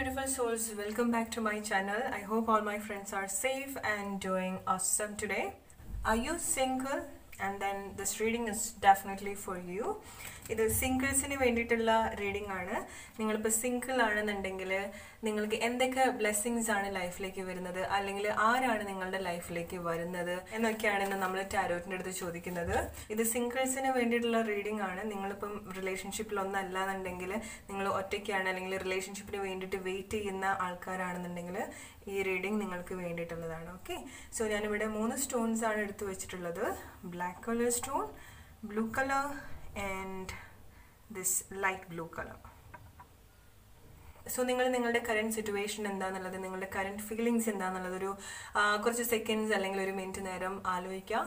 beautiful souls, welcome back to my channel. I hope all my friends are safe and doing awesome today. Are you single? And then this reading is definitely for you. ഇത് സിംഗിൾസിന് വേണ്ടിയിട്ടുള്ള reading ആണ്. നിങ്ങളിപ്പോൾ single ആണെന്നുണ്ടെങ്കിൽ നിങ്ങൾക്ക് എന്തൊക്കെ blessings ആണ് ലൈഫിലേക്ക് വരുന്നത്, അല്ലെങ്കിൽ ആരാണ് നിങ്ങളുടെ ലൈഫിലേക്ക് വരുന്നത് എന്നൊക്കെയാണ് ഇന്ന് നമ്മൾ ടാരോറ്റിൻ്റെ അടുത്ത് ചോദിക്കുന്നത്. ഇത് സിംഗിൾസിന് വേണ്ടിയിട്ടുള്ള റീഡിംഗ് ആണ്. നിങ്ങളിപ്പം റിലേഷൻഷിപ്പിലൊന്നല്ല എന്നുണ്ടെങ്കിൽ, നിങ്ങൾ ഒറ്റയ്ക്കാണ് അല്ലെങ്കിൽ റിലേഷൻഷിപ്പിന് വേണ്ടിയിട്ട് വെയിറ്റ് ചെയ്യുന്ന ആൾക്കാരാണെന്നുണ്ടെങ്കിൽ ഈ റീഡിംഗ് നിങ്ങൾക്ക് വേണ്ടിയിട്ടുള്ളതാണ്. ഓക്കെ, സോ ഞാനിവിടെ 3 സ്റ്റോൺസ് ആണ് എടുത്തു വെച്ചിട്ടുള്ളത്. Black colour stone, blue colour and this light blue colour. So നിങ്ങളുടെ കറണ്ട് സിറ്റുവേഷൻ എന്താണെന്നുള്ളത്, നിങ്ങളുടെ കറണ്ട് ഫീലിങ്സ് എന്താണെന്നുള്ളത് ഒരു കുറച്ച് സെക്കൻഡ്സ് അല്ലെങ്കിൽ ഒരു മിനിറ്റ് നേരം ആലോചിക്കാം.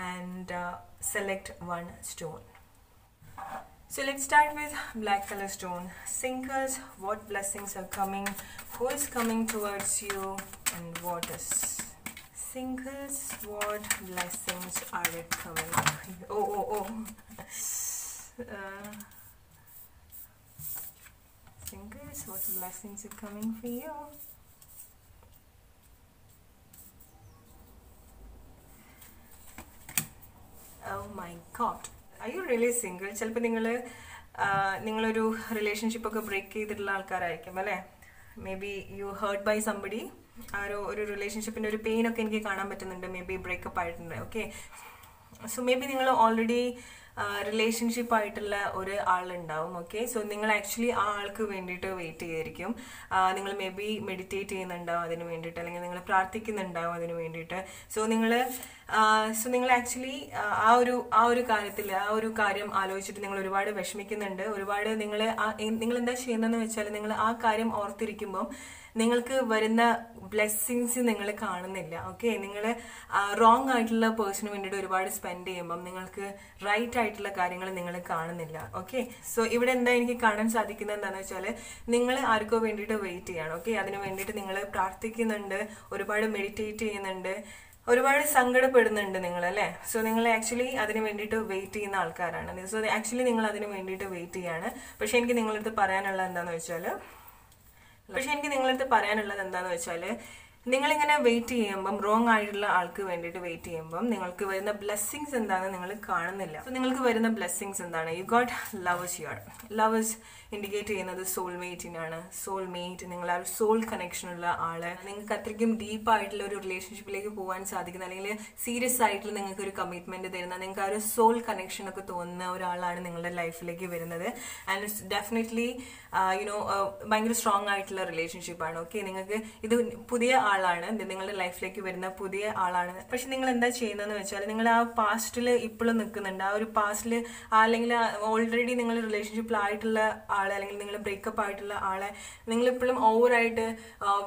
And select 1 stone. So let's start with black color stone. Singles, what blessings are coming? Who is coming towards you and what is? Singles, what blessings are it coming? Oh. Singles, what blessings are coming for you? Oh my God. Are you really single? ചിലപ്പോൾ നിങ്ങളൊരു റിലേഷൻഷിപ്പൊക്കെ break ചെയ്തിട്ടുള്ള ആൾക്കാരായിരിക്കും അല്ലേ. Maybe you hurt by somebody. ഒരു റിലേഷൻഷിപ്പിൻ്റെ ഒരു പെയിനൊക്കെ എനിക്ക് കാണാൻ പറ്റുന്നുണ്ട്. മേ ബി ബ്രേക്കപ്പ് ആയിട്ടുണ്ട്. ഓക്കെ, സോ മേ ബി നിങ്ങൾ ഓൾറെഡി റിലേഷൻഷിപ്പ് ആയിട്ടുള്ള ഒരു ആളുണ്ടാവും. ഓക്കെ, സോ നിങ്ങൾ ആക്ച്വലി ആ ആൾക്ക് വേണ്ടിയിട്ട് വെയിറ്റ് ചെയ്യായിരിക്കും. നിങ്ങൾ മേ ബി മെഡിറ്റേറ്റ് ചെയ്യുന്നുണ്ടാവും അതിന് വേണ്ടിയിട്ട്, അല്ലെങ്കിൽ നിങ്ങൾ പ്രാർത്ഥിക്കുന്നുണ്ടാവും അതിന് വേണ്ടിയിട്ട്. സോ നിങ്ങൾ ആക്ച്വലി ആ ഒരു കാര്യത്തിൽ ആ ഒരു കാര്യം ആലോചിച്ചിട്ട് നിങ്ങൾ ഒരുപാട് വിഷമിക്കുന്നുണ്ട്. ഒരുപാട് നിങ്ങൾ എന്താ ചെയ്യുന്നതെന്ന് വെച്ചാൽ, നിങ്ങൾ ആ കാര്യം ഓർത്തിരിക്കുമ്പം നിങ്ങൾക്ക് വരുന്ന ബ്ലെസ്സിങ്സ് നിങ്ങൾ കാണുന്നില്ല. ഓക്കെ, നിങ്ങൾ റോങ് ആയിട്ടുള്ള പേഴ്സണിന് വേണ്ടിയിട്ട് ഒരുപാട് സ്പെൻഡ് ചെയ്യുമ്പം നിങ്ങൾക്ക് റൈറ്റ് ആയിട്ടുള്ള കാര്യങ്ങൾ നിങ്ങൾ കാണുന്നില്ല. ഓക്കെ, സോ ഇവിടെ എന്താ എനിക്ക് കാണാൻ സാധിക്കുന്നത് എന്താണെന്ന് വെച്ചാൽ, നിങ്ങൾ ആർക്കോ വേണ്ടിയിട്ട് വെയിറ്റ് ചെയ്യാണ്. ഓക്കെ, അതിന് വേണ്ടിയിട്ട് നിങ്ങൾ പ്രാർത്ഥിക്കുന്നുണ്ട്, ഒരുപാട് മെഡിറ്റേറ്റ് ചെയ്യുന്നുണ്ട്, ഒരുപാട് സങ്കടപ്പെടുന്നുണ്ട് നിങ്ങൾ അല്ലേ. സോ നിങ്ങൾ ആക്ച്വലി അതിന് വേണ്ടിയിട്ട് വെയിറ്റ് ചെയ്യുന്ന ആൾക്കാരാണ്. സോ ആക്ച്വലി നിങ്ങൾ അതിന് വേണ്ടിയിട്ട് വെയിറ്റ് ചെയ്യാണ്. പക്ഷെ എനിക്ക് നിങ്ങളടുത്ത് പറയാനുള്ളത് എന്താണെന്ന് വെച്ചാൽ നിങ്ങളിങ്ങനെ വെയിറ്റ് ചെയ്യുമ്പം, റോങ് ആയിട്ടുള്ള ആൾക്ക് വേണ്ടിയിട്ട് വെയിറ്റ് ചെയ്യുമ്പം നിങ്ങൾക്ക് വരുന്ന ബ്ലെസ്സിങ്സ് എന്താണെന്ന് നിങ്ങൾ കാണുന്നില്ല. സോ നിങ്ങൾക്ക് വരുന്ന ബ്ലെസ്സിങ്സ് എന്താണ്? You got lovers here. Lovers indicate ചെയ്യുന്നത് സോൾമേറ്റിനാണ്. സോൾമേറ്റ്, നിങ്ങൾ ആ ഒരു സോൾ കണക്ഷൻ ഉള്ള ആള്, നിങ്ങൾക്ക് അത്രയ്ക്കും ഡീപ്പ് ആയിട്ടുള്ള ഒരു റിലേഷൻഷിപ്പിലേക്ക് പോകാൻ സാധിക്കുന്ന, അല്ലെങ്കിൽ സീരിയസ് ആയിട്ടുള്ള നിങ്ങൾക്ക് ഒരു കമ്മിറ്റ്മെന്റ് തരുന്ന, നിങ്ങൾക്ക് ആ ഒരു സോൾ കണക്ഷൻ ഒക്കെ തോന്നുന്ന ഒരാളാണ് നിങ്ങളുടെ ലൈഫിലേക്ക് വരുന്നത്. ആൻഡ് ഇറ്റ്സ് ഡെഫിനറ്റ്ലി ഭയങ്കര സ്ട്രോങ് ആയിട്ടുള്ള റിലേഷൻഷിപ്പാണ്. ഓക്കെ, നിങ്ങൾക്ക് ഇത് പുതിയ ആളാണ്, നിങ്ങളുടെ ലൈഫിലേക്ക് വരുന്ന പുതിയ ആളാണ്. പക്ഷെ നിങ്ങൾ എന്താ ചെയ്യുന്നതെന്ന് വെച്ചാൽ, നിങ്ങൾ ആ പാസ്റ്റിൽ ഇപ്പോഴും നിൽക്കുന്നുണ്ട്. ആ ഒരു പാസ്റ്റിൽ അല്ലെങ്കിൽ ഓൾറെഡി നിങ്ങൾ റിലേഷൻഷിപ്പിലായിട്ടുള്ള ആളെ, അല്ലെങ്കിൽ നിങ്ങൾ ബ്രേക്കപ്പ് ആയിട്ടുള്ള ആളെ നിങ്ങളിപ്പോഴും ഓവറായിട്ട്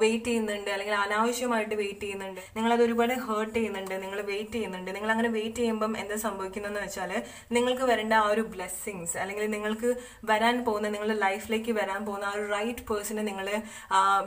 വെയിറ്റ് ചെയ്യുന്നുണ്ട്, അല്ലെങ്കിൽ അനാവശ്യമായിട്ട് വെയിറ്റ് ചെയ്യുന്നുണ്ട്. നിങ്ങളത് ഒരുപാട് ഹേർട്ട് ചെയ്യുന്നുണ്ട്, നിങ്ങൾ വെയിറ്റ് ചെയ്യുന്നുണ്ട്. നിങ്ങൾ അങ്ങനെ വെയിറ്റ് ചെയ്യുമ്പം എന്താ സംഭവിക്കുന്നതെന്ന് വെച്ചാൽ, നിങ്ങൾക്ക് വരേണ്ട ആ ഒരു ബ്ലെസ്സിങ്സ്, അല്ലെങ്കിൽ നിങ്ങൾക്ക് വരാൻ പോകുന്ന, നിങ്ങളുടെ ലൈഫിലേക്ക് വരാൻ പോകുന്ന ആ ഒരു റൈറ്റ് പേഴ്സണെ നിങ്ങൾ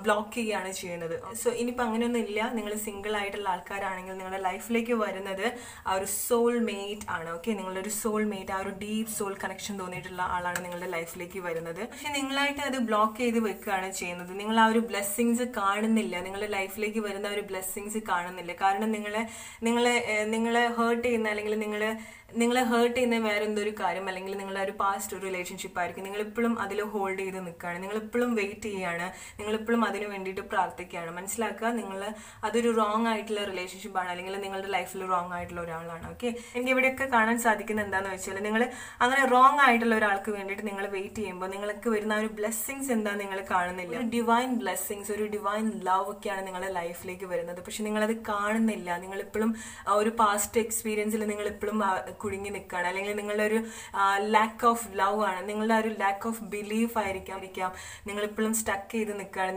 ബ്ലോക്ക് ചെയ്യുകയാണ് ചെയ്യുന്നത്. സോ ഇനിയിപ്പോൾ അങ്ങനെയൊന്നും ഇല്ല. നിങ്ങൾ സിംഗിൾ ആയിട്ടുള്ള ആൾക്കാരാണെങ്കിൽ നിങ്ങളുടെ ലൈഫിലേക്ക് വരുന്നത് ആ ഒരു സോൾ മേറ്റ് ആണ്. ഓക്കെ, നിങ്ങളുടെ ഒരു സോൾ മേറ്റ്, ആ ഒരു ഡീപ്പ് സോൾ കണക്ഷൻ തോന്നിയിട്ടുള്ള ആളാണ് നിങ്ങളുടെ ലൈഫിലേക്ക് വരുന്നത്. പക്ഷെ നിങ്ങളായിട്ട് അത് ബ്ലോക്ക് ചെയ്ത് വെക്കുകയാണ് ചെയ്യുന്നത്. നിങ്ങൾ ആ ഒരു ബ്ലെസ്സിങ്സ് കാണുന്നില്ല, നിങ്ങളുടെ ലൈഫിലേക്ക് വരുന്ന ഒരു ബ്ലെസ്സിങ്സ് കാണുന്നില്ല. കാരണം നിങ്ങളെ ഹേർട്ട് ചെയ്യുന്ന, അല്ലെങ്കിൽ നിങ്ങളെ ഹേർട്ട് ചെയ്യുന്ന വേറെ എന്തൊരു കാര്യം, അല്ലെങ്കിൽ നിങ്ങളുടെ ഒരു പാസ്റ്റ് ഒരു റിലേഷൻഷിപ്പ് ആയിരിക്കും. നിങ്ങളിപ്പോഴും അതിൽ ഹോൾഡ് ചെയ്ത് നിൽക്കുകയാണ്, നിങ്ങളിപ്പോഴും വെയിറ്റ് ചെയ്യുകയാണ്, നിങ്ങളിപ്പോഴും അതിന് വേണ്ടിയിട്ട് പ്രാർത്ഥിക്കുകയാണ്. മനസ്സിലാക്കുക, അതൊരു റോങ് ആയിട്ടുള്ള റിലേഷൻഷിപ്പാണ്, അല്ലെങ്കിൽ നിങ്ങളുടെ ലൈഫിൽ റോങ് ആയിട്ടുള്ള ഒരാളാണ്. ഓക്കെ, എനിക്ക് ഇവിടെയൊക്കെ കാണാൻ സാധിക്കുന്നത് എന്താണെന്ന് വെച്ചാൽ, നിങ്ങൾ അങ്ങനെ റോങ് ആയിട്ടുള്ള ഒരാൾക്ക് വേണ്ടിയിട്ട് നിങ്ങൾ വെയിറ്റ് ചെയ്യുമ്പോൾ നിങ്ങൾക്ക് വരുന്ന ഒരു ബ്ലെസ്സിങ്സ് എന്താണെന്ന് നിങ്ങൾ കാണുന്നില്ല. ഒരു ഡിവൈൻ ബ്ലെസ്സിങ്സ്, ഒരു ഡിവൈൻ ലവ് ഒക്കെയാണ് നിങ്ങളുടെ ലൈഫിലേക്ക് വരുന്നത്. പക്ഷെ നിങ്ങളത് കാണുന്നില്ല. നിങ്ങളിപ്പോഴും ഒരു പാസ്റ്റ് എക്സ്പീരിയൻസിൽ നിങ്ങളിപ്പോഴും കുടുങ്ങി നിൽക്കുകയാണ്, അല്ലെങ്കിൽ നിങ്ങളുടെ ഒരു ലാക്ക് ഓഫ് ലവ് ആണ്, നിങ്ങളുടെ ഒരു ലാക്ക് ഓഫ് ബിലീഫ് ആയിരിക്കാം നിങ്ങളിപ്പോഴും സ്റ്റക്ക് ചെയ്ത് നിൽക്കുകയാണ്.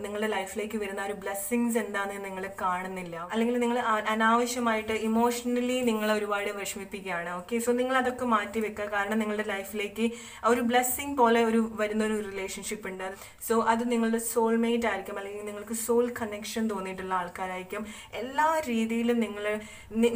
നിങ്ങളുടെ ലൈഫിലേക്ക് വരുന്ന ഒരു ബ്ലെസ്സിങ്സ് ബ്ലെസ്സിങ്സ് എന്താണെന്ന് നിങ്ങൾ കാണുന്നില്ല, അല്ലെങ്കിൽ നിങ്ങൾ അനാവശ്യമായിട്ട് ഇമോഷണലി നിങ്ങൾ ഒരുപാട് വിഷമിപ്പിക്കുകയാണ്. ഓക്കെ, സോ നിങ്ങൾ അതൊക്കെ മാറ്റി വെക്കുക. കാരണം നിങ്ങളുടെ ലൈഫിലേക്ക് ഒരു ബ്ലെസ്സിങ് പോലെ വരുന്നൊരു റിലേഷൻഷിപ്പ് ഉണ്ട്. സോ അത് നിങ്ങളുടെ സോൾമേറ്റ് ആയിരിക്കും, അല്ലെങ്കിൽ നിങ്ങൾക്ക് സോൾ കണക്ഷൻ തോന്നിയിട്ടുള്ള ആൾക്കാരായിരിക്കും. എല്ലാ രീതിയിലും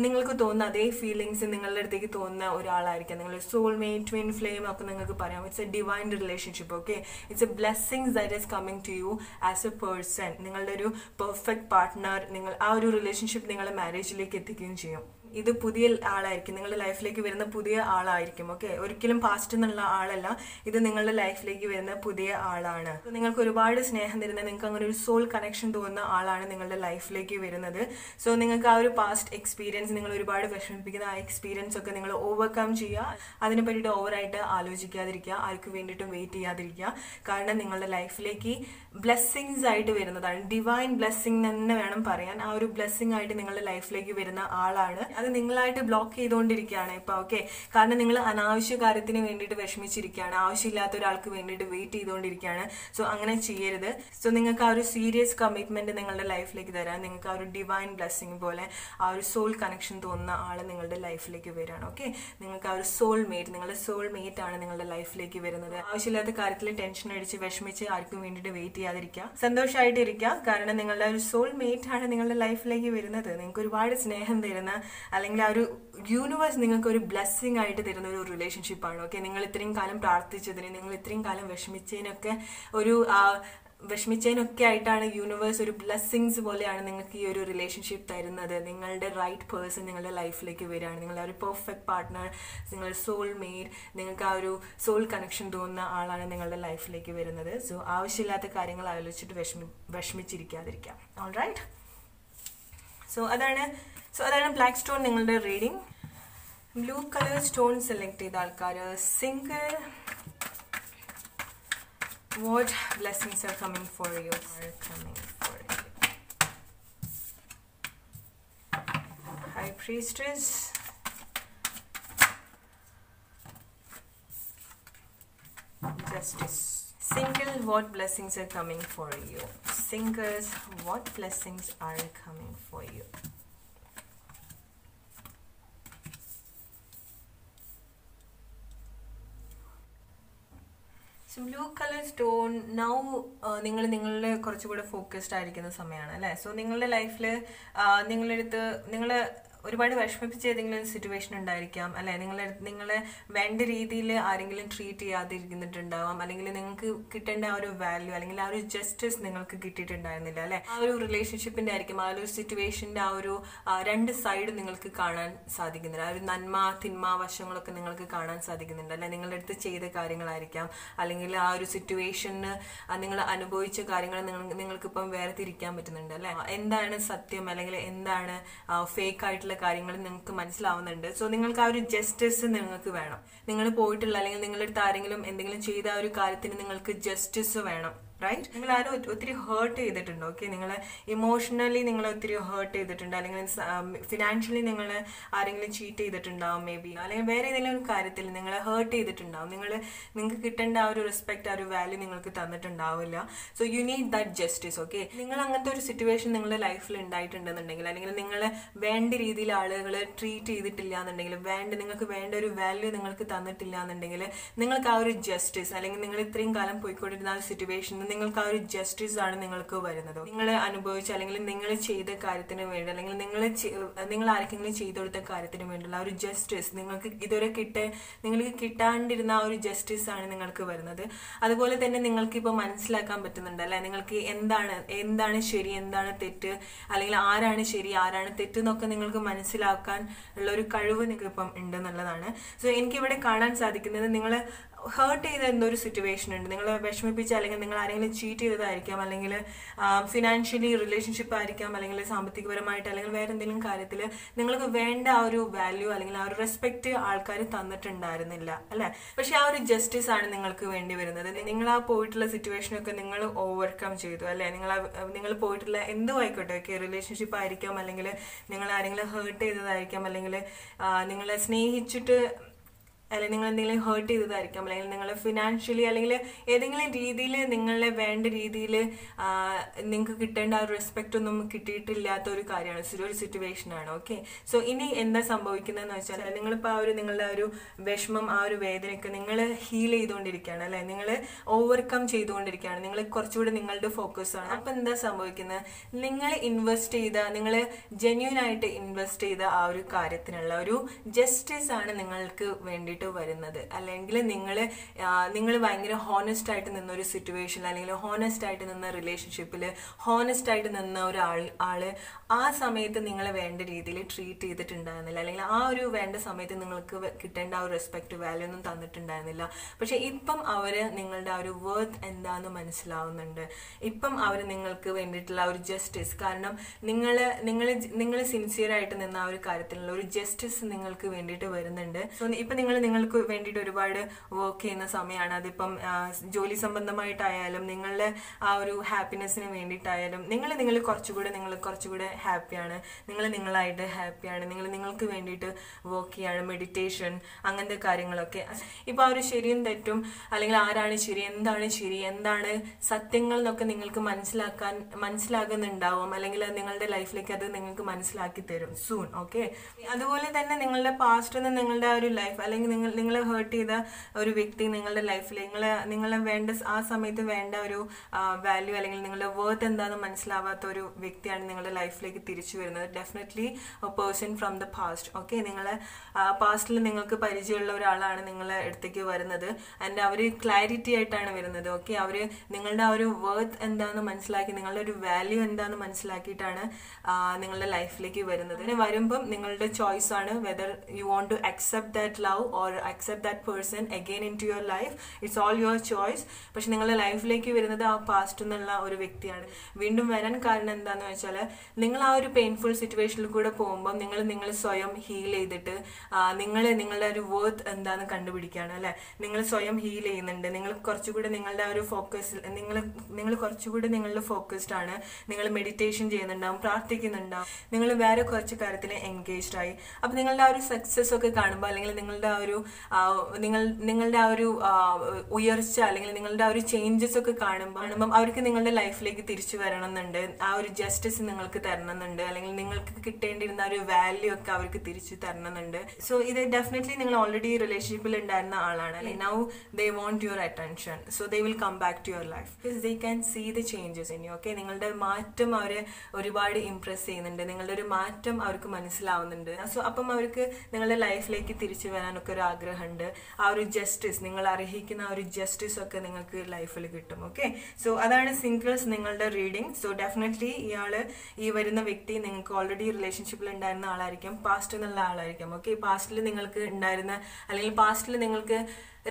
നിങ്ങൾക്ക് തോന്നുന്ന അതേ ഫീലിങ്സ് നിങ്ങളുടെ അടുത്തേക്ക് തോന്നുന്ന ഒരാളായിരിക്കും. നിങ്ങളുടെ സോൾമേറ്റ്, ട്വിൻ ഫ്ലെയിം ഒക്കെ നിങ്ങൾക്ക് പറയാം. It's a divine relationship. Okay, it's a blessings that is coming to you as a person. നിങ്ങളുടെ ഒരു പെർഫെക്റ്റ് പാർട്ട്ണർ, നിങ്ങൾ ആ ഒരു റിലേഷൻഷിപ്പ് നിങ്ങളെ മാരേജിലേക്ക് എത്തിക്കുകയും ചെയ്യും. ഇത് പുതിയ ആളായിരിക്കും, നിങ്ങളുടെ ലൈഫിലേക്ക് വരുന്ന പുതിയ ആളായിരിക്കും. ഓക്കെ, ഒരിക്കലും പാസ്റ്റ് എന്നുള്ള ആളല്ല, ഇത് നിങ്ങളുടെ ലൈഫിലേക്ക് വരുന്ന പുതിയ ആളാണ്. നിങ്ങൾക്ക് ഒരുപാട് സ്നേഹം തരുന്ന, നിങ്ങൾക്ക് അങ്ങനെ ഒരു സോൾ കണക്ഷൻ തോന്നുന്ന ആളാണ് നിങ്ങളുടെ ലൈഫിലേക്ക് വരുന്നത്. സോ നിങ്ങൾക്ക് ആ ഒരു പാസ്റ്റ് എക്സ്പീരിയൻസ്, നിങ്ങൾ ഒരുപാട് വിഷമിപ്പിക്കുന്ന ആ എക്സ്പീരിയൻസ് ഒക്കെ നിങ്ങൾ ഓവർകം ചെയ്യുക. അതിനെ പറ്റിയിട്ട് ഓവറായിട്ട് ആലോചിക്കാതിരിക്കുക, ആർക്കും വേണ്ടിയിട്ടും വെയിറ്റ് ചെയ്യാതിരിക്കുക. കാരണം നിങ്ങളുടെ ലൈഫിലേക്ക് ബ്ലെസ്സിങ്സ് ആയിട്ട് വരുന്നതാണ്, ഡിവൈൻ ബ്ലെസ്സിങ് തന്നെ വേണം പറയാൻ. ആ ഒരു ബ്ലെസ്സിങ് ആയിട്ട് നിങ്ങളുടെ ലൈഫിലേക്ക് വരുന്ന ആളാണ്. അത് നിങ്ങളായിട്ട് ബ്ലോക്ക് ചെയ്തുകൊണ്ടിരിക്കുകയാണ് ഇപ്പൊ. ഓക്കെ, കാരണം നിങ്ങൾ അനാവശ്യ കാര്യത്തിന് വേണ്ടിയിട്ട് വിഷമിച്ചിരിക്കുകയാണ്, ആവശ്യമില്ലാത്ത ഒരാൾക്ക് വേണ്ടിയിട്ട് വെയിറ്റ് ചെയ്തുകൊണ്ടിരിക്കുകയാണ്. സോ അങ്ങനെ ചെയ്യരുത്. സോ നിങ്ങൾക്ക് ആ ഒരു സീരിയസ് കമ്മിറ്റ്മെന്റ് നിങ്ങളുടെ ലൈഫിലേക്ക് തരാൻ, നിങ്ങൾക്ക് ആ ഒരു ഡിവൈൻ ബ്ലെസ്സിങ് പോലെ ആ ഒരു സോൾ കണക്ഷൻ തോന്നുന്ന ആൾ നിങ്ങളുടെ ലൈഫിലേക്ക് വരികയാണ്. ഓക്കെ, നിങ്ങൾക്ക് ആ ഒരു സോൾമേറ്റ്, നിങ്ങളുടെ സോൾമേറ്റ് ആണ് നിങ്ങളുടെ ലൈഫിലേക്ക് വരുന്നത്. ആവശ്യമില്ലാത്ത കാര്യത്തിൽ ടെൻഷൻ അടിച്ച് വിഷമിച്ച് ആർക്കും വേണ്ടിയിട്ട് വെയിറ്റ് ചെയ്യാതിരിക്കുക, സന്തോഷമായിട്ട് ഇരിക്കുക. കാരണം നിങ്ങളുടെ ഒരു സോൾമേറ്റ് ആണ് നിങ്ങളുടെ ലൈഫിലേക്ക് വരുന്നത്. നിങ്ങൾക്ക് ഒരുപാട് സ്നേഹം തരുന്ന, അല്ലെങ്കിൽ ആ ഒരു യൂണിവേഴ്സ് നിങ്ങൾക്ക് ഒരു ബ്ലെസ്സിങ് ആയിട്ട് തരുന്ന ഒരു റിലേഷൻഷിപ്പാണ്. ഓക്കെ, നിങ്ങൾ ഇത്രയും കാലം പ്രാർത്ഥിച്ചതിന്, നിങ്ങൾ ഇത്രയും കാലം വിഷമിച്ചതിനൊക്കെ ആയിട്ടാണ് യൂണിവേഴ്സ് ഒരു ബ്ലെസ്സിങ്സ് പോലെയാണ് നിങ്ങൾക്ക് ഈ ഒരു റിലേഷൻഷിപ്പ് തരുന്നത്. നിങ്ങളുടെ റൈറ്റ് പേഴ്സൺ നിങ്ങളുടെ ലൈഫിലേക്ക് വരികയാണ്, നിങ്ങളുടെ ഒരു പെർഫെക്റ്റ് പാർട്ട്ണർ, നിങ്ങളുടെ സോൾമേറ്റ്, നിങ്ങൾക്ക് ആ ഒരു സോൾ കണക്ഷൻ തോന്നുന്ന ആളാണ് നിങ്ങളുടെ ലൈഫിലേക്ക് വരുന്നത്. സോ ആവശ്യമില്ലാത്ത കാര്യങ്ങൾ ആലോചിച്ചിട്ട് വിഷമിച്ചിരിക്കാതിരിക്കാം. ഓൾറൈറ്റ്, സോ അതാണ് ബ്ലാക്ക് സ്റ്റോൺ നിങ്ങളുടെ reading. Blue colour stone select ചെയ്ത ആൾക്കാർ single, what blessings are coming for you? High Priestess, Justice. Single, what blessings are coming for you? Singles, what blessings are coming for you? Blue colour stone now നിങ്ങളുടെ കുറച്ചുകൂടെ focused ആയിരിക്കുന്ന സമയമാണ് അല്ലേ. So നിങ്ങളുടെ ലൈഫിൽ നിങ്ങളെ ഒരുപാട് വിഷമിപ്പിച്ച ഏതെങ്കിലും സിറ്റുവേഷൻ ഉണ്ടായിരിക്കാം അല്ലെ. നിങ്ങളെ വേണ്ട രീതിയിൽ ആരെങ്കിലും ട്രീറ്റ് ചെയ്യാതിരിക്കുന്നിട്ടുണ്ടാവാം, അല്ലെങ്കിൽ നിങ്ങൾക്ക് കിട്ടേണ്ട ആ ഒരു വാല്യൂ അല്ലെങ്കിൽ ആ ഒരു ജസ്റ്റിസ് നിങ്ങൾക്ക് കിട്ടിയിട്ടുണ്ടായിരുന്നില്ല അല്ലെ. ആ ഒരു റിലേഷൻഷിപ്പിന്റെ ആയിരിക്കും, ആ ഒരു സിറ്റുവേഷന്റെ ആ ഒരു രണ്ട് സൈഡ് നിങ്ങൾക്ക് കാണാൻ സാധിക്കുന്നുണ്ട്. ആ ഒരു നന്മ തിന്മ വശങ്ങളൊക്കെ നിങ്ങൾക്ക് കാണാൻ സാധിക്കുന്നുണ്ട് അല്ലെ. നിങ്ങളുടെ അടുത്ത് ചെയ്ത കാര്യങ്ങളായിരിക്കാം, അല്ലെങ്കിൽ ആ ഒരു സിറ്റുവേഷന് നിങ്ങൾ അനുഭവിച്ച കാര്യങ്ങൾ നിങ്ങൾക്കിപ്പം വേർതിരിക്കാൻ പറ്റുന്നുണ്ട് അല്ലെ. എന്താണ് സത്യം അല്ലെങ്കിൽ എന്താണ് ഫേക്ക് ആയിട്ടുള്ള കാര്യങ്ങൾ നിങ്ങൾക്ക് മനസ്സിലാവുന്നുണ്ട്. സോ നിങ്ങൾക്ക് ആ ഒരു ജസ്റ്റിസ് നിങ്ങൾക്ക് വേണം. നിങ്ങൾ പോയിട്ടുള്ള അല്ലെങ്കിൽ നിങ്ങളുടെ അടുത്ത് ആരെങ്കിലും എന്തെങ്കിലും ചെയ്ത ആ ഒരു കാര്യത്തിന് നിങ്ങൾക്ക് ജസ്റ്റിസ് വേണം. റൈറ്റ്, നിങ്ങൾ ആരും ഒത്തിരി ഹേർട്ട് ചെയ്തിട്ടുണ്ട്. ഓക്കെ, നിങ്ങൾ ഇമോഷണലി നിങ്ങൾ ഒത്തിരി ഹേർട്ട് ചെയ്തിട്ടുണ്ട്, അല്ലെങ്കിൽ ഫിനാൻഷ്യലി നിങ്ങൾ ആരെങ്കിലും ചീറ്റ് ചെയ്തിട്ടുണ്ടാവും മേ ബി, അല്ലെങ്കിൽ വേറെ ഏതെങ്കിലും ഒരു കാര്യത്തിൽ നിങ്ങൾ ഹേർട്ട് ചെയ്തിട്ടുണ്ടാവും. നിങ്ങൾക്ക് കിട്ടേണ്ട ആ ഒരു റെസ്പെക്ട്, ആ ഒരു വാല്യൂ നിങ്ങൾക്ക് തന്നിട്ടുണ്ടാവില്ല. So you need that justice. Okay, നിങ്ങൾ അങ്ങനത്തെ ഒരു സിറ്റുവേഷൻ നിങ്ങളുടെ ലൈഫിൽ ഉണ്ടായിട്ടുണ്ടെന്നുണ്ടെങ്കിൽ, അല്ലെങ്കിൽ നിങ്ങളെ വേണ്ട രീതിയിൽ ആളുകൾ ട്രീറ്റ് ചെയ്തിട്ടില്ല എന്നുണ്ടെങ്കിൽ, നിങ്ങൾക്ക് വേണ്ട ഒരു വാല്യൂ നിങ്ങൾക്ക് തന്നിട്ടില്ല എന്നുണ്ടെങ്കിൽ, നിങ്ങൾക്ക് ആ ഒരു ജസ്റ്റിസ്, അല്ലെങ്കിൽ നിങ്ങൾ ഇത്രയും കാലം പോയിക്കൊണ്ടിരുന്ന ആ ഒരു സിറ്റുവേഷൻ നിങ്ങൾക്ക് ആ ഒരു ജസ്റ്റിസ് ആണ് നിങ്ങൾക്ക് വരുന്നത്. നിങ്ങൾ അനുഭവിച്ച അല്ലെങ്കിൽ നിങ്ങൾ ചെയ്ത കാര്യത്തിന് വേണ്ടി, അല്ലെങ്കിൽ നിങ്ങൾ ആർക്കെങ്കിലും ചെയ്തു കൊടുത്ത കാര്യത്തിന് വേണ്ടിയുള്ള ആ ഒരു ജസ്റ്റിസ് നിങ്ങൾക്ക് ഇതുവരെ നിങ്ങൾക്ക് കിട്ടാണ്ടിരുന്ന ആ ഒരു ജസ്റ്റിസ് ആണ് നിങ്ങൾക്ക് വരുന്നത്. അതുപോലെ തന്നെ നിങ്ങൾക്ക് ഇപ്പൊ മനസ്സിലാക്കാൻ പറ്റുന്നുണ്ട് അല്ലെ, നിങ്ങൾക്ക് എന്താണ് ശരി എന്താണ് തെറ്റ്, അല്ലെങ്കിൽ ആരാണ് ശരി ആരാണ് തെറ്റ് എന്നൊക്കെ നിങ്ങൾക്ക് മനസ്സിലാക്കാൻ ഉള്ള ഒരു കഴിവ് നിങ്ങൾക്ക് ഇപ്പം ഉണ്ടെന്നുള്ളതാണ്. സോ എനിക്കിവിടെ കാണാൻ സാധിക്കുന്നത്, നിങ്ങൾ ഹേർട്ട് ചെയ്ത എന്തോ ഒരു സിറ്റുവേഷൻ ഉണ്ട്, നിങ്ങൾ വിഷമിപ്പിച്ച, അല്ലെങ്കിൽ നിങ്ങൾ ആരെങ്കിലും ചീറ്റ് ചെയ്തതായിരിക്കാം, അല്ലെങ്കിൽ ഫിനാൻഷ്യലി റിലേഷൻഷിപ്പ് ആയിരിക്കാം, അല്ലെങ്കിൽ സാമ്പത്തികപരമായിട്ട്, അല്ലെങ്കിൽ വേറെ എന്തെങ്കിലും കാര്യത്തിൽ നിങ്ങൾക്ക് വേണ്ട ആ ഒരു വാല്യൂ അല്ലെങ്കിൽ ആ ഒരു റെസ്പെക്ട് ആൾക്കാർ തന്നിട്ടുണ്ടായിരുന്നില്ല അല്ലെ. പക്ഷെ ആ ഒരു ജസ്റ്റിസ് ആണ് നിങ്ങൾക്ക് വേണ്ടി വരുന്നത്. നിങ്ങൾ ആ പോയിട്ടുള്ള സിറ്റുവേഷനൊക്കെ നിങ്ങൾ ഓവർകം ചെയ്തു അല്ലെ. നിങ്ങൾ പോയിട്ടുള്ള എന്തോ ആയിക്കോട്ടെ, ഓക്കെ, റിലേഷൻഷിപ്പ് ആയിരിക്കാം, അല്ലെങ്കിൽ നിങ്ങൾ ആരെങ്കിലും ഹേർട്ട് ചെയ്തതായിരിക്കാം, അല്ലെങ്കിൽ നിങ്ങളെ സ്നേഹിച്ചിട്ട് അല്ലെങ്കിൽ നിങ്ങൾ എന്തെങ്കിലും ഹേർട്ട് ചെയ്തതായിരിക്കാം, അല്ലെങ്കിൽ നിങ്ങൾ ഫിനാൻഷ്യലി അല്ലെങ്കിൽ ഏതെങ്കിലും രീതിയിൽ നിങ്ങളെ വേണ്ട രീതിയിൽ നിങ്ങൾക്ക് കിട്ടേണ്ട ആ ഒരു റെസ്പെക്റ്റ് ഒന്നും കിട്ടിയിട്ടില്ലാത്ത ഒരു കാര്യമാണ്, ഒരു സിറ്റുവേഷനാണ്. ഓക്കെ, സോ ഇനി എന്താ സംഭവിക്കുന്നതെന്ന് വെച്ചാൽ നിങ്ങളിപ്പോൾ ആ ഒരു നിങ്ങളുടെ ആ ഒരു വിഷമം, ആ ഒരു വേദനയൊക്കെ നിങ്ങൾ ഹീൽ ചെയ്തുകൊണ്ടിരിക്കുകയാണ് അല്ലെ, നിങ്ങൾ ഓവർകം ചെയ്തുകൊണ്ടിരിക്കുകയാണ്, നിങ്ങൾ കുറച്ചുകൂടി നിങ്ങളുടെ ഫോക്കസ് ആണ്. അപ്പം എന്താ സംഭവിക്കുന്നത്, നിങ്ങൾ ഇൻവെസ്റ്റ് ചെയ്ത, നിങ്ങൾ ജെന്യൂൻ ആയിട്ട് ഇൻവെസ്റ്റ് ചെയ്ത ആ ഒരു കാര്യത്തിനുള്ള ഒരു ജസ്റ്റിസ് ആണ് നിങ്ങൾക്ക് വേണ്ടിയിട്ട് വരുന്നത്. അല്ലെങ്കിൽ നിങ്ങൾ ഭയങ്കര ഹോണസ്റ്റ് ആയിട്ട് നിന്ന ഒരു സിറ്റുവേഷൻ, അല്ലെങ്കിൽ ഹോണസ്റ്റ് ആയിട്ട് നിന്ന റിലേഷൻഷിപ്പിൽ ഹോണസ്റ്റ് ആയിട്ട് നിന്ന ഒരാള് ആ സമയത്ത് നിങ്ങളെ വേണ്ട രീതിയിൽ ട്രീറ്റ് ചെയ്തിട്ടുണ്ടായിരുന്നില്ല, അല്ലെങ്കിൽ ആ ഒരു വേണ്ട സമയത്ത് നിങ്ങൾക്ക് കിട്ടേണ്ട ആ ഒരു റെസ്പെക്ട്, വാല്യൂ ഒന്നും തന്നിട്ടുണ്ടായിരുന്നില്ല. പക്ഷെ ഇപ്പം അവര് നിങ്ങളുടെ ആ ഒരു വർത്ത് എന്താന്ന് മനസ്സിലാവുന്നുണ്ട്. ഇപ്പം അവർ നിങ്ങൾക്ക് വേണ്ടിയിട്ടുള്ള ഒരു ജസ്റ്റിസ്, കാരണം നിങ്ങൾ സിൻസിയർ ആയിട്ട് നിന്ന ആ ഒരു കാര്യത്തിലുള്ള ഒരു ജസ്റ്റിസ് നിങ്ങൾക്ക് വേണ്ടിയിട്ട് വരുന്നുണ്ട്. സോ ഇപ്പൊ നിങ്ങൾക്ക് വേണ്ടിയിട്ട് ഒരുപാട് വർക്ക് ചെയ്യുന്ന സമയമാണ്. അതിപ്പം ജോലി സംബന്ധമായിട്ടായാലും നിങ്ങളുടെ ആ ഒരു ഹാപ്പിനെസ്സിന് വേണ്ടിയിട്ടായാലും നിങ്ങൾ കുറച്ചുകൂടെ ഹാപ്പിയാണ്, നിങ്ങളായിട്ട് ഹാപ്പിയാണ്, നിങ്ങൾക്ക് വേണ്ടിയിട്ട് വർക്ക് ചെയ്യാണ്, മെഡിറ്റേഷൻ അങ്ങനത്തെ കാര്യങ്ങളൊക്കെ. ഇപ്പൊ ആ ഒരു ശരിയും തെറ്റും, അല്ലെങ്കിൽ ആരാണ് ശരി, എന്താണ് സത്യങ്ങൾ എന്നൊക്കെ നിങ്ങൾക്ക് മനസ്സിലാകുന്നുണ്ടാവും, അല്ലെങ്കിൽ നിങ്ങളുടെ ലൈഫിലേക്ക് അത് നിങ്ങൾക്ക് മനസ്സിലാക്കി തരും സൂൺ. ഓക്കെ, അതുപോലെ തന്നെ നിങ്ങളുടെ പാസ്റ്റ് നിന്ന് നിങ്ങളുടെ ആ ഒരു ലൈഫ്, അല്ലെങ്കിൽ നിങ്ങളെ ഹേർട്ട് ചെയ്ത ഒരു വ്യക്തി നിങ്ങളുടെ ലൈഫിൽ നിങ്ങളെ വേണ്ട ആ സമയത്ത് വേണ്ട ഒരു വാല്യൂ, അല്ലെങ്കിൽ നിങ്ങളുടെ വർത്ത് എന്താണെന്ന് മനസ്സിലാവാത്ത ഒരു വ്യക്തിയാണ് നിങ്ങളുടെ ലൈഫിലേക്ക് തിരിച്ചു വരുന്നത്. Definitely A person from the past. Okay, നിങ്ങളെ പാസ്റ്റിൽ നിങ്ങൾക്ക് പരിചയമുള്ള ഒരാളാണ് നിങ്ങളെ അടുത്തേക്ക് വരുന്നത്. ആൻഡ് അവർ ക്ലാരിറ്റി ആയിട്ടാണ് വരുന്നത്. ഓക്കെ, അവർ നിങ്ങളുടെ ആ ഒരു വർത്ത് എന്താണെന്ന് മനസ്സിലാക്കി, നിങ്ങളുടെ ഒരു വാല്യൂ എന്താണെന്ന് മനസ്സിലാക്കിയിട്ടാണ് നിങ്ങളുടെ ലൈഫിലേക്ക് വരുന്നത്. അങ്ങനെ വരുമ്പം നിങ്ങളുടെ ചോയ്സ് ആണ് whether you want to accept that love or accept that person again into your life. It's all your choice. പക്ഷെ നിങ്ങളുടെ ലൈഫിലേക്ക് വരുന്നത് ആ പാസ്റ്റ് എന്നുള്ള ഒരു വ്യക്തിയാണ്. വീണ്ടും വരാൻ കാരണം എന്താന്ന് വെച്ചാൽ നിങ്ങൾ ആ ഒരു പെയിൻഫുൾ സിറ്റുവേഷനിൽ കൂടെ പോകുമ്പോൾ നിങ്ങൾ സ്വയം ഹീൽ ചെയ്തിട്ട് നിങ്ങളുടെ ഒരു വർത്ത് എന്താന്ന് കണ്ടുപിടിക്കുകയാണ് അല്ലെ. നിങ്ങൾ സ്വയം ഹീൽ ചെയ്യുന്നുണ്ട്, നിങ്ങൾ കുറച്ചുകൂടെ നിങ്ങളുടെ ആ ഒരു ഫോക്കസ്, നിങ്ങൾ കുറച്ചുകൂടെ നിങ്ങളുടെ ഫോക്കസ്ഡ് ആണ്, നിങ്ങൾ മെഡിറ്റേഷൻ ചെയ്യുന്നുണ്ടാവും, പ്രാർത്ഥിക്കുന്നുണ്ടാവും, നിങ്ങൾ വേറെ കുറച്ച് കാര്യത്തിൽ എൻഗേജ്ഡ് ആയി. അപ്പൊ നിങ്ങളുടെ ആ ഒരു സക്സസ് ഒക്കെ കാണുമ്പോൾ, അല്ലെങ്കിൽ നിങ്ങളുടെ ആ ഒരു ഉയർച്ച, അല്ലെങ്കിൽ നിങ്ങളുടെ ആ ഒരു ചേഞ്ചസ് ഒക്കെ കാണുമ്പോൾ അവർക്ക് നിങ്ങളുടെ ലൈഫിലേക്ക് തിരിച്ചു വരണമെന്നുണ്ട്, ആ ഒരു ജസ്റ്റിസ് നിങ്ങൾക്ക് തരണമെന്നുണ്ട്, അല്ലെങ്കിൽ നിങ്ങൾക്ക് കിട്ടേണ്ടിരുന്ന ഒരു വാല്യൂ ഒക്കെ അവർക്ക് തിരിച്ചു തരണമെന്നുണ്ട്. സോ ഇത് ഡെഫിനറ്റ്ലി നിങ്ങൾ ഓൾറെഡി റിലേഷൻഷിപ്പിൽ ഉണ്ടായിരുന്ന ആളാണ്. Now they want your attention, so they will come back to your life because they can see the changes in you. Okay, നിങ്ങളുടെ മാറ്റം അവരെ ഒരുപാട് ഇംപ്രസ് ചെയ്യുന്നുണ്ട്, നിങ്ങളുടെ ഒരു മാറ്റം അവർക്ക് മനസ്സിലാവുന്നുണ്ട്. സോ അപ്പം അവർക്ക് നിങ്ങളുടെ ലൈഫിലേക്ക് തിരിച്ചു വരാനൊക്കെ ഒരു ആഗ്രഹമുണ്ട്. ആ ഒരു ജസ്റ്റിസ്, നിങ്ങൾ അർഹിക്കുന്ന ആ ഒരു ജസ്റ്റിസ് ഒക്കെ നിങ്ങൾക്ക് ലൈഫിൽ കിട്ടും. ഓക്കെ, സോ അതാണ് സിംഗിൾസ് നിങ്ങളുടെ റീഡിംഗ്. സോ ഡെഫിനറ്റ്ലി ഈ വരുന്ന വ്യക്തി നിങ്ങൾക്ക് ഓൾറെഡി റിലേഷൻഷിപ്പിൽ ഉണ്ടായിരുന്ന ആളായിരിക്കും, പാസ്റ്റ് എന്നുള്ള ആളായിരിക്കും. ഓക്കെ, പാസ്റ്റിൽ നിങ്ങൾക്ക് ഉണ്ടായിരുന്ന, അല്ലെങ്കിൽ പാസ്റ്റിൽ നിങ്ങൾക്ക്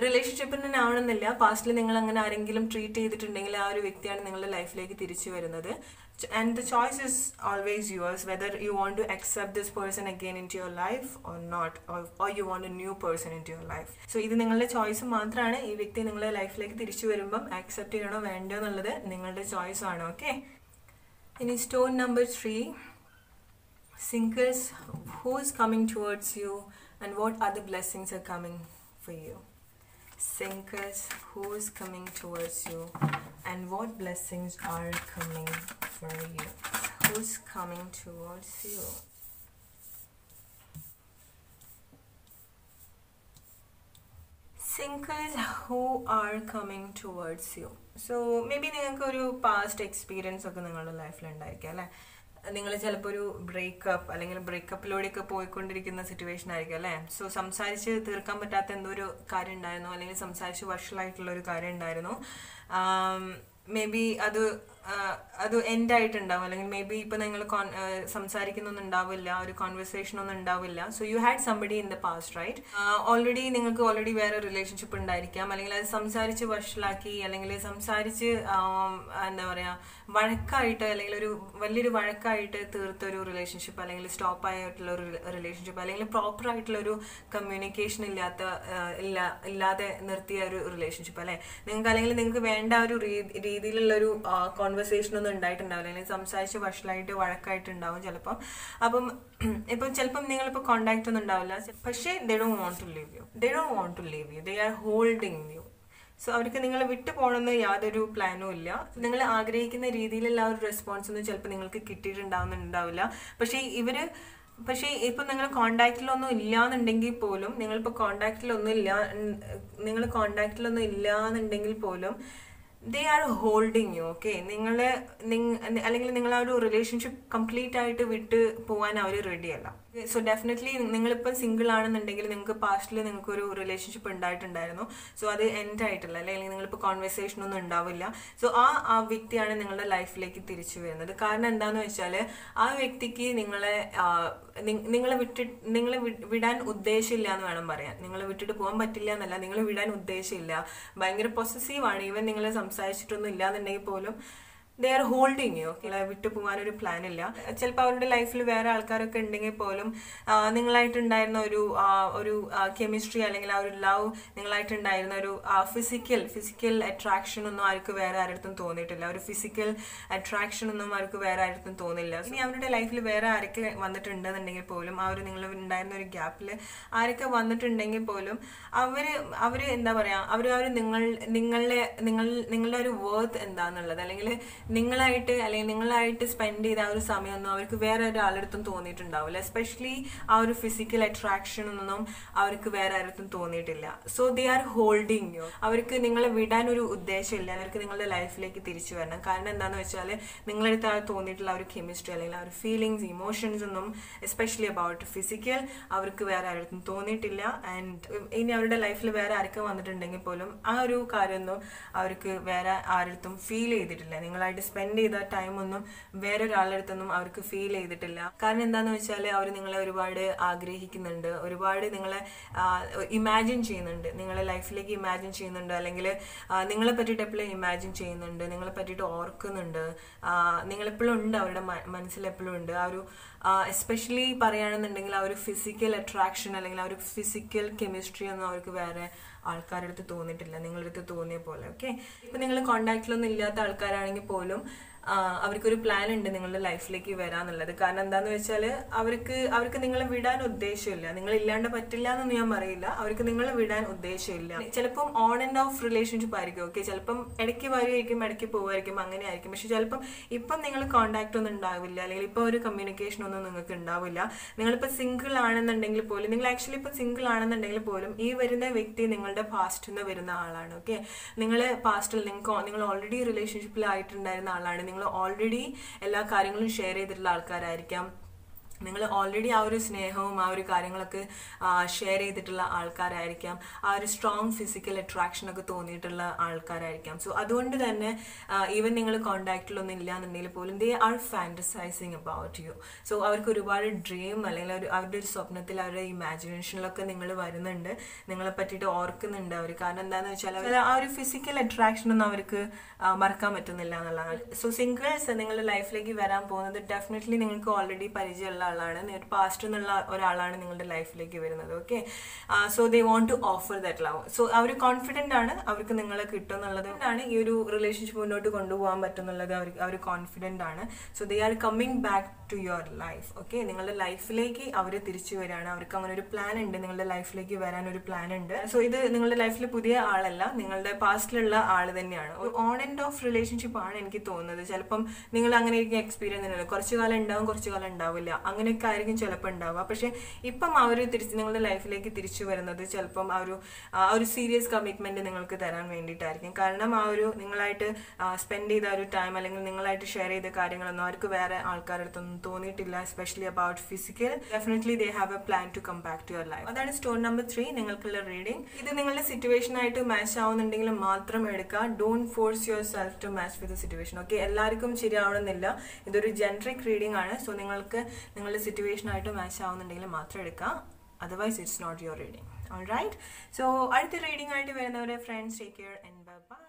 റിലേഷൻഷിപ്പിൽ തന്നെ ആവണമെന്നില്ല, പാസ്റ്റിൽ നിങ്ങൾ അങ്ങനെ ആരെങ്കിലും ട്രീറ്റ് ചെയ്തിട്ടുണ്ടെങ്കിൽ ആ ഒരു വ്യക്തിയാണ് നിങ്ങളുടെ ലൈഫിലേക്ക് തിരിച്ചു വരുന്നത്. And the choice is always yours, whether you want to accept this person again into your life or not, or you want a new person into your life. So ഇത് നിങ്ങളുടെ ചോയ്സ് മാത്രമാണ്. ഈ വ്യക്തി നിങ്ങളുടെ ലൈഫിലേക്ക് തിരിച്ചു വരുമ്പം ആക്സെപ്റ്റ് ചെയ്യണോ വേണ്ടോ എന്നുള്ളത് നിങ്ങളുടെ ചോയ്സ് ആണ്. ഓക്കെ, ഇനി stone number 3, singles, who is coming towards you and what other blessings are coming for you. Singles, who is coming towards you and what blessings are coming for you. Who's coming towards you? Singles, who are coming towards you. So maybe നിങ്ങൾക്ക് ഒരു past experience ഒക്കെ നിങ്ങളുടെ ലൈഫിൽ ഉണ്ടായിരിക്കും അല്ലെ. നിങ്ങൾ ചിലപ്പോൾ ഒരു ബ്രേക്കപ്പ്, അല്ലെങ്കിൽ ബ്രേക്കപ്പിലൂടെയൊക്കെ പോയിക്കൊണ്ടിരിക്കുന്ന സിറ്റുവേഷൻ ആയിരിക്കും അല്ലെ. സോ സംസാരിച്ച് തീർക്കാൻ പറ്റാത്ത എന്തോ ഒരു കാര്യം ഉണ്ടായിരുന്നു, അല്ലെങ്കിൽ സംസാരിച്ച് വഷളായിട്ടുള്ള ഒരു കാര്യം ഉണ്ടായിരുന്നു. മേ ബി അത് എൻഡ് ആയിട്ടുണ്ടാവും, അല്ലെങ്കിൽ മേ ബി ഇപ്പം നിങ്ങൾ സംസാരിക്കുന്നൊന്നും ഉണ്ടാവില്ല, ഒരു കോൺവെർസേഷൻ ഒന്നും ഉണ്ടാവില്ല. So you had somebody in the past, right? നിങ്ങൾക്ക് ഓൾറെഡി വേറെ റിലേഷൻഷിപ്പ് ഉണ്ടായിരിക്കാം, അല്ലെങ്കിൽ അത് സംസാരിച്ച് വഷളാക്കി, അല്ലെങ്കിൽ സംസാരിച്ച് എന്താ പറയുക വഴക്കായിട്ട്, അല്ലെങ്കിൽ ഒരു വലിയൊരു വഴക്കായിട്ട് തീർത്തൊരു റിലേഷൻഷിപ്പ്, അല്ലെങ്കിൽ സ്റ്റോപ്പ് ആയിട്ടുള്ള ഒരു റിലേഷൻഷിപ്പ്, അല്ലെങ്കിൽ പ്രോപ്പർ ആയിട്ടുള്ള ഒരു കമ്മ്യൂണിക്കേഷൻ ഇല്ലാതെ നിർത്തിയ ഒരു റിലേഷൻഷിപ്പ് അല്ലെ നിങ്ങൾക്ക്. അല്ലെങ്കിൽ നിങ്ങൾക്ക് വേണ്ട ഒരു രീതിയിലുള്ള ഒരു കോൺവെർസേഷൻ ഒന്നും ഉണ്ടായിട്ടുണ്ടാവില്ല, അല്ലെങ്കിൽ സംസാരിച്ച് വഷളായിട്ട് വഴക്കായിട്ടുണ്ടാവും ചിലപ്പം. അപ്പം ഇപ്പം ചിലപ്പം നിങ്ങളിപ്പോൾ കോണ്ടാക്ട് ഒന്നും ഉണ്ടാവില്ല, പക്ഷേ they don't want to leave you, they are holding you. So അവർക്ക് നിങ്ങളെ വിട്ടു പോകണമെന്ന് യാതൊരു പ്ലാനും ഇല്ല. നിങ്ങൾ ആഗ്രഹിക്കുന്ന രീതിയിലുള്ള ആ ഒരു റെസ്പോൺസ് ഒന്നും ചിലപ്പോൾ നിങ്ങൾക്ക് കിട്ടിയിട്ടുണ്ടാവുന്നുണ്ടാവില്ല. പക്ഷേ ഇപ്പം നിങ്ങൾ കോണ്ടാക്റ്റിലൊന്നും ഇല്ലാന്നുണ്ടെങ്കിൽ പോലും, നിങ്ങൾ കോണ്ടാക്റ്റിലൊന്നും ഇല്ലാന്നുണ്ടെങ്കിൽ പോലും they are holding you. Okay, അല്ലെങ്കിൽ നിങ്ങൾ ആ ഒരു റിലേഷൻഷിപ്പ് കംപ്ലീറ്റ് ആയിട്ട് വിട്ട് പോകാൻ അവർ റെഡിയല്ല. സോ ഡെഫിനറ്റ്ലി നിങ്ങളിപ്പോൾ സിംഗിൾ ആണെന്നുണ്ടെങ്കിൽ നിങ്ങൾക്ക് പാസ്റ്റിൽ നിങ്ങൾക്കൊരു റിലേഷൻഷിപ്പ് ഉണ്ടായിട്ടുണ്ടായിരുന്നു. സോ അത് എൻഡ് ആയിട്ടില്ല, അല്ലെങ്കിൽ നിങ്ങളിപ്പോൾ കോൺവെർസേഷൻ ഒന്നും ഉണ്ടാവില്ല. സോ ആ വ്യക്തിയാണ് നിങ്ങളുടെ ലൈഫിലേക്ക് തിരിച്ചു വരുന്നത്. കാരണം എന്താണെന്ന് വെച്ചാൽ ആ വ്യക്തിക്ക് നിങ്ങളെ വിടാൻ ഉദ്ദേശമില്ല എന്ന് വേണം പറയാൻ. നിങ്ങളെ വിട്ടിട്ട് പോകാൻ പറ്റില്ല എന്നല്ല, നിങ്ങളെ വിടാൻ ഉദ്ദേശമില്ല. ഭയങ്കര പൊസസീവാണ്. ഈവൻ നിങ്ങൾ സംസാരിച്ചിട്ടൊന്നും ഇല്ലാന്നുണ്ടെങ്കിൽ പോലും ദേ ആർ ഹോൾഡിങ് യു. വിട്ടു പോകാനൊരു പ്ലാൻ ഇല്ല. ചിലപ്പോൾ അവരുടെ ലൈഫിൽ വേറെ ആൾക്കാരൊക്കെ ഉണ്ടെങ്കിൽ പോലും നിങ്ങളായിട്ടുണ്ടായിരുന്ന ഒരു കെമിസ്ട്രി, അല്ലെങ്കിൽ ആ ഒരു ലവ്, നിങ്ങളായിട്ടുണ്ടായിരുന്ന ഒരു ഫിസിക്കൽ അട്രാക്ഷൻ ഒന്നും ആർക്ക് വേറെ ആരുടെ തോന്നിയിട്ടില്ല. ഒരു ഫിസിക്കൽ അട്രാക്ഷൻ ഒന്നും അവർക്ക് വേറെ ആരുടെ തോന്നില്ല. ഇനി അവരുടെ ലൈഫിൽ വേറെ ആരൊക്കെ വന്നിട്ടുണ്ടെന്നുണ്ടെങ്കിൽ പോലും, ആ ഒരു നിങ്ങൾ ഉണ്ടായിരുന്ന ഒരു ഗ്യാപ്പിൽ ആരൊക്കെ വന്നിട്ടുണ്ടെങ്കിൽ പോലും അവര് എന്താ പറയാ, അവർ നിങ്ങളുടെ ഒരു വേർത്ത് എന്താന്നുള്ളത്, അല്ലെങ്കിൽ നിങ്ങളായിട്ട് സ്പെൻഡ് ചെയ്ത ആ ഒരു സമയമൊന്നും അവർക്ക് വേറെ ഒരാളടുത്തും തോന്നിയിട്ടുണ്ടാവില്ല. എസ്പെഷ്യലി ആ ഒരു ഫിസിക്കൽ അട്രാക്ഷൻ ഒന്നും അവർക്ക് വേറെ ആരടുത്തും തോന്നിയിട്ടില്ല. So they are holding you. അവർക്ക് നിങ്ങളെ വിടാനൊരു ഉദ്ദേശമില്ല. അവർക്ക് നിങ്ങളുടെ ലൈഫിലേക്ക് തിരിച്ചു വരണം. കാരണം എന്താണെന്ന് വെച്ചാൽ നിങ്ങളടുത്ത് തോന്നിയിട്ടുള്ള ഒരു കെമിസ്ട്രി, അല്ലെങ്കിൽ ആ ഒരു ഫീലിങ്സ്, ഇമോഷൻസ് ഒന്നും എസ്പെഷ്യലി അബൌട്ട് ഫിസിക്കൽ അവർക്ക് വേറെ ആരടുത്തും തോന്നിയിട്ടില്ല. ആൻഡ് ഇനി അവരുടെ ലൈഫിൽ വേറെ ആരൊക്കെ വന്നിട്ടുണ്ടെങ്കിൽ പോലും ആ ഒരു കാര്യമൊന്നും അവർക്ക് വേറെ ആരടുത്തും ഫീൽ ചെയ്തിട്ടില്ല. നിങ്ങളായിട്ട് സ്പെൻഡ് ചെയ്ത ടൈമൊന്നും വേറൊരാളുടെ അടുത്തൊന്നും അവർക്ക് ഫീൽ ചെയ്തിട്ടില്ല. കാരണം എന്താണെന്ന് വെച്ചാൽ അവർ നിങ്ങളെ ഒരുപാട് ആഗ്രഹിക്കുന്നുണ്ട്, ഒരുപാട് നിങ്ങളെ ഇമാജിൻ ചെയ്യുന്നുണ്ട്, നിങ്ങളെ ലൈഫിലേക്ക് ഇമാജിൻ ചെയ്യുന്നുണ്ട്, അല്ലെങ്കിൽ നിങ്ങളെ പറ്റിയിട്ട് എപ്പോഴും ഇമാജിൻ ചെയ്യുന്നുണ്ട്, നിങ്ങളെ പറ്റിയിട്ട് ഓർക്കുന്നുണ്ട്. നിങ്ങളെപ്പോഴും ഉണ്ട്, അവരുടെ മനസ്സിൽ എപ്പോഴും ഉണ്ട്. ആ ഒരു എസ്പെഷ്യലി പറയുകയാണെന്നുണ്ടെങ്കിൽ ആ ഒരു ഫിസിക്കൽ അട്രാക്ഷൻ, അല്ലെങ്കിൽ ആ ഒരു ഫിസിക്കൽ കെമിസ്ട്രി ഒന്നും അവർക്ക് വേറെ ആൾക്കാരുടെ അടുത്ത് തോന്നിയിട്ടില്ല, നിങ്ങളുടെ അടുത്ത് തോന്നിയ പോലെ. ഓക്കെ, ഇപ്പം നിങ്ങൾ കോണ്ടാക്റ്റിലൊന്നും ഇല്ലാത്ത ആൾക്കാരാണെങ്കിൽ പോലും അവർക്കൊരു പ്ലാൻ ഉണ്ട് നിങ്ങളുടെ ലൈഫിലേക്ക് വരാന്നുള്ളത്. കാരണം എന്താന്ന് വെച്ചാൽ അവർക്ക് നിങ്ങളെ വിടാൻ ഉദ്ദേശമില്ല. നിങ്ങൾ ഇല്ലാണ്ട് പറ്റില്ല എന്നൊന്നും ഞാൻ പറയില്ല. അവർക്ക് നിങ്ങളെ വിടാൻ ഉദ്ദേശമില്ല. ചിലപ്പം ഓൺ ആൻഡ് ഓഫ് റിലേഷൻഷിപ്പ് ആയിരിക്കും. ഓക്കെ, ചിലപ്പം ഇടയ്ക്ക് വരുമായിരിക്കും, ഇടയ്ക്ക് പോകുമായിരിക്കും, അങ്ങനെ ആയിരിക്കും. പക്ഷെ ചിലപ്പം ഇപ്പം നിങ്ങൾ കോണ്ടാക്ട് ഒന്നും ഉണ്ടാവില്ല, അല്ലെങ്കിൽ ഇപ്പോൾ ഒരു കമ്മ്യൂണിക്കേഷൻ ഒന്നും നിങ്ങൾക്ക് ഉണ്ടാവില്ല. നിങ്ങളിപ്പോൾ സിംഗിൾ ആണെന്നുണ്ടെങ്കിൽ പോലും, നിങ്ങൾ ആക്ച്വലി ഇപ്പോൾ സിംഗിൾ ആണെന്നുണ്ടെങ്കിൽ പോലും ഈ വരുന്ന വ്യക്തി നിങ്ങളുടെ പാസ്റ്റിൽ നിന്ന് വരുന്ന ആളാണ്. ഓക്കെ, നിങ്ങൾ പാസ്റ്റിൽ നിങ്ങൾ ഓൾറെഡി റിലേഷൻഷിപ്പിലായിട്ടുണ്ടായിരുന്ന ആളാണ്. നിങ്ങൾ ഓൾറെഡി എല്ലാ കാര്യങ്ങളും ഷെയർ ചെയ്തിട്ടുള്ള ആൾക്കാരായിരിക്കാം. നിങ്ങൾ ഓൾറെഡി ആ ഒരു സ്നേഹവും ആ ഒരു കാര്യങ്ങളൊക്കെ ഷെയർ ചെയ്തിട്ടുള്ള ആൾക്കാരായിരിക്കാം. ആ ഒരു സ്ട്രോങ് ഫിസിക്കൽ അട്രാക്ഷനൊക്കെ തോന്നിയിട്ടുള്ള ആൾക്കാരായിരിക്കാം. സോ അതുകൊണ്ട് തന്നെ ഈവൻ നിങ്ങൾ കോണ്ടാക്റ്റിലൊന്നും ഇല്ല എന്നുണ്ടെങ്കിൽ പോലും they are fantasizing about you. So അവർക്ക് ഒരുപാട് ഡ്രീം, അല്ലെങ്കിൽ അവരുടെ ഒരു സ്വപ്നത്തിൽ, അവരുടെ ഇമാജിനേഷനിലൊക്കെ നിങ്ങൾ വരുന്നുണ്ട്, നിങ്ങളെ പറ്റിയിട്ട് ഓർക്കുന്നുണ്ട് അവർ. കാരണം എന്താണെന്ന് വെച്ചാൽ ആ ഒരു ഫിസിക്കൽ അട്രാക്ഷൻ ഒന്നും അവർക്ക് മറക്കാൻ പറ്റുന്നില്ല എന്നുള്ളതാണ്. സോ സിംഗിൾസ് നിങ്ങളുടെ ലൈഫിലേക്ക് വരാൻ പോകുന്നത് ഡെഫിനറ്റ്ലി നിങ്ങൾക്ക് ഓൾറെഡി പരിചയമുള്ള ആളാണ്, പാസ്റ്റ് എന്നുള്ള ഒരാളാണ് നിങ്ങളുടെ ലൈഫിലേക്ക് വരുന്നത്. Okay, so they want to offer that love. So അവർ കോൺഫിഡന്റ് ആണ്, അവർക്ക് നിങ്ങളെ കിട്ടും എന്നുള്ളത് കൊണ്ടാണ് ഈ ഒരു റിലേഷൻഷിപ്പ് മുന്നോട്ട് കൊണ്ടുപോകാൻ പറ്റുന്നുള്ളത്. അവർ കോൺഫിഡന്റ് ആണ്. So they are coming back to your life. Okay, നിങ്ങളുടെ ലൈഫിലേക്ക് അവർ തിരിച്ചു വരികയാണ്. അവർക്ക് അങ്ങനെ ഒരു പ്ലാൻ ഉണ്ട്, നിങ്ങളുടെ ലൈഫിലേക്ക് വരാൻ ഒരു പ്ലാൻ ഉണ്ട്. സോ ഇത് നിങ്ങളുടെ ലൈഫിൽ പുതിയ ആളല്ല, നിങ്ങളുടെ പാസ്റ്റിലുള്ള ആൾ തന്നെയാണ്. ഒരു ഓൺ ആൻഡ് ഓഫ് റിലേഷൻഷിപ്പ് ആണ് എനിക്ക് തോന്നുന്നത്. ചിലപ്പം നിങ്ങൾ അങ്ങനെ എക്സ്പീരിയൻസ് ഉണ്ടല്ലോ, കുറച്ചു കാലം ഉണ്ടാവും, കുറച്ചു കാലം ഉണ്ടാവില്ല, അങ്ങനെയൊക്കെ ആയിരിക്കും ചിലപ്പോൾ ഉണ്ടാവുക. പക്ഷെ ഇപ്പം അവർ നിങ്ങളുടെ ലൈഫിലേക്ക് തിരിച്ചു വരുന്നത് ചിലപ്പം ആ ഒരു സീരിയസ് കമ്മിറ്റ്മെന്റ് നിങ്ങൾക്ക് തരാൻ വേണ്ടിയിട്ടായിരിക്കും. കാരണം ആ ഒരു നിങ്ങളായിട്ട് സ്പെൻഡ് ചെയ്ത ഒരു ടൈം, അല്ലെങ്കിൽ നിങ്ങളായിട്ട് ഷെയർ ചെയ്ത കാര്യങ്ങളൊന്നും അവർക്ക് വേറെ ആൾക്കാരുടെ അടുത്തൊന്നും തോന്നിയിട്ടില്ല. Especially about physical, definitely they have a plan to come back to your life. അതാണ് സ്റ്റോൺ നമ്പർ 3 നിങ്ങൾക്കുള്ള റീഡിംഗ്. ഇത് നിങ്ങളുടെ സിറ്റുവേഷൻ ആയിട്ട് മാച്ച് ആവുന്നുണ്ടെങ്കിൽ മാത്രം എടുക്കുക. Don't force yourself to match with the situation. Okay, എല്ലാവർക്കും ശരിയാവണമെന്നില്ല. ഇതൊരു ജനറിക് റീഡിംഗ് ആണ്. സോ നിങ്ങൾക്ക് നിങ്ങളുടെ സിറ്റുവേഷൻ ആയിട്ട് മാച്ച് ആവുന്നുണ്ടെങ്കിൽ മാത്രം എടുക്കുക. Otherwise it's not your reading. Alright, so അടുത്ത റീഡിംഗ് ആയിട്ട് വരുന്നവരെ friends, take care and bye by.